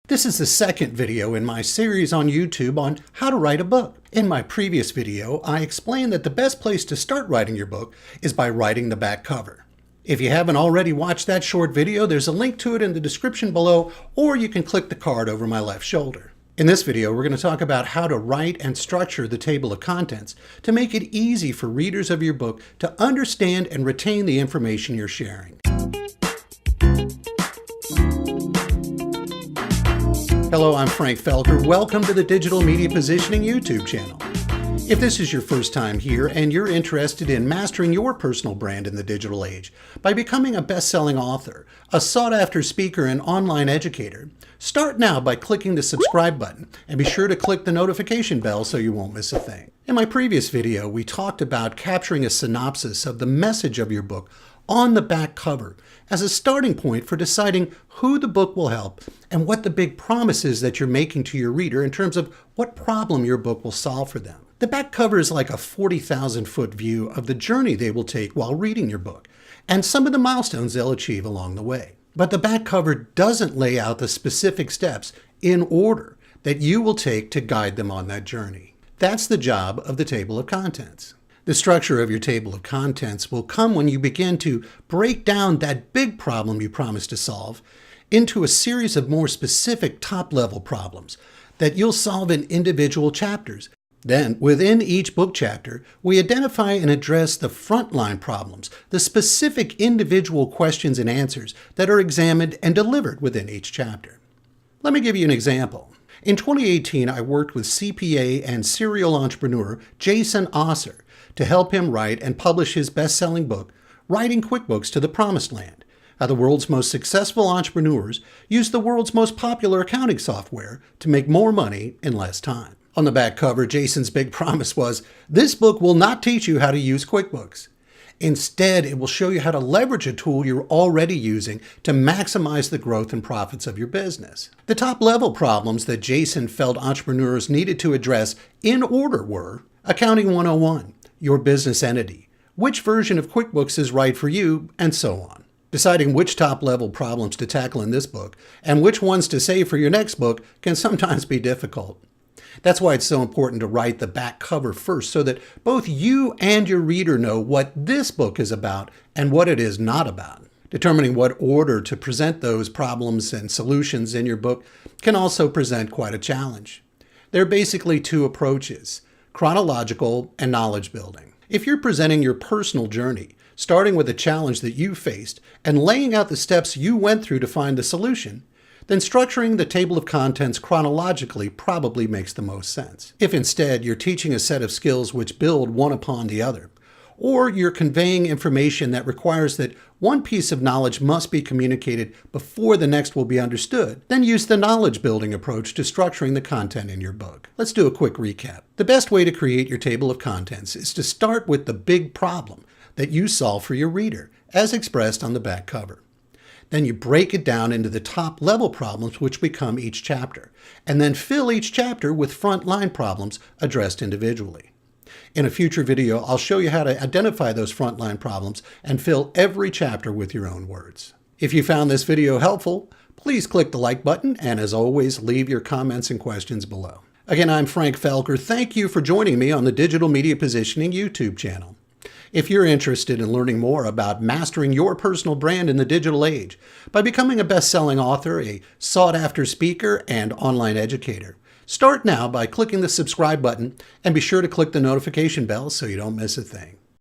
This is the second video in my series on YouTube on how to write a book. In my previous video, I explained that the best place to start writing your book is by writing the back cover. If you haven't already watched that short video, there's a link to it in the description below, or you can click the card over my left shoulder. In this video, we're going to talk about how to write and structure the table of contents to make it easy for readers of your book to understand and retain the information you're sharing. Hello, I'm Frank Felker. Welcome to the Digital Media Positioning YouTube channel. If this is your first time here and you're interested in mastering your personal brand in the digital age by becoming a best-selling author, a sought-after speaker, and online educator, start now by clicking the subscribe button and be sure to click the notification bell so you won't miss a thing. In my previous video, we talked about capturing a synopsis of the message of your book on the back cover as a starting point for deciding who the book will help and what the big promise is that you're making to your reader in terms of what problem your book will solve for them. The back cover is like a 40,000-foot view of the journey they will take while reading your book and some of the milestones they'll achieve along the way. But the back cover doesn't lay out the specific steps in order that you will take to guide them on that journey. That's the job of the table of contents. The structure of your table of contents will come when you begin to break down that big problem you promised to solve into a series of more specific top-level problems that you'll solve in individual chapters. Then, within each book chapter, we identify and address the frontline problems, the specific individual questions and answers that are examined and delivered within each chapter. Let me give you an example. In 2018, I worked with CPA and serial entrepreneur Jason Osser to help him write and publish his best-selling book, Writing QuickBooks to the Promised Land: How the World's Most Successful Entrepreneurs Use the World's Most Popular Accounting Software to Make More Money in Less Time. On the back cover, Jason's big promise was, this book will not teach you how to use QuickBooks. Instead, it will show you how to leverage a tool you're already using to maximize the growth and profits of your business. The top-level problems that Jason felt entrepreneurs needed to address in order were Accounting 101, your business entity, which version of QuickBooks is right for you, and so on. Deciding which top-level problems to tackle in this book and which ones to save for your next book can sometimes be difficult. That's why it's so important to write the back cover first so that both you and your reader know what this book is about and what it is not about. Determining what order to present those problems and solutions in your book can also present quite a challenge. There are basically two approaches: chronological and knowledge building. If you're presenting your personal journey, starting with a challenge that you faced and laying out the steps you went through to find the solution, then structuring the table of contents chronologically probably makes the most sense. If instead you're teaching a set of skills which build one upon the other, or you're conveying information that requires that one piece of knowledge must be communicated before the next will be understood, then use the knowledge building approach to structuring the content in your book. Let's do a quick recap. The best way to create your table of contents is to start with the big problem that you solve for your reader, as expressed on the back cover. Then you break it down into the top-level problems which become each chapter, and then fill each chapter with front-line problems addressed individually. In a future video, I'll show you how to identify those frontline problems and fill every chapter with your own words. If you found this video helpful, please click the like button, and as always, leave your comments and questions below. Again, I'm Frank Felker. Thank you for joining me on the Digital Media Positioning YouTube channel. If you're interested in learning more about mastering your personal brand in the digital age by becoming a best-selling author, a sought-after speaker, and online educator, start now by clicking the subscribe button and be sure to click the notification bell so you don't miss a thing.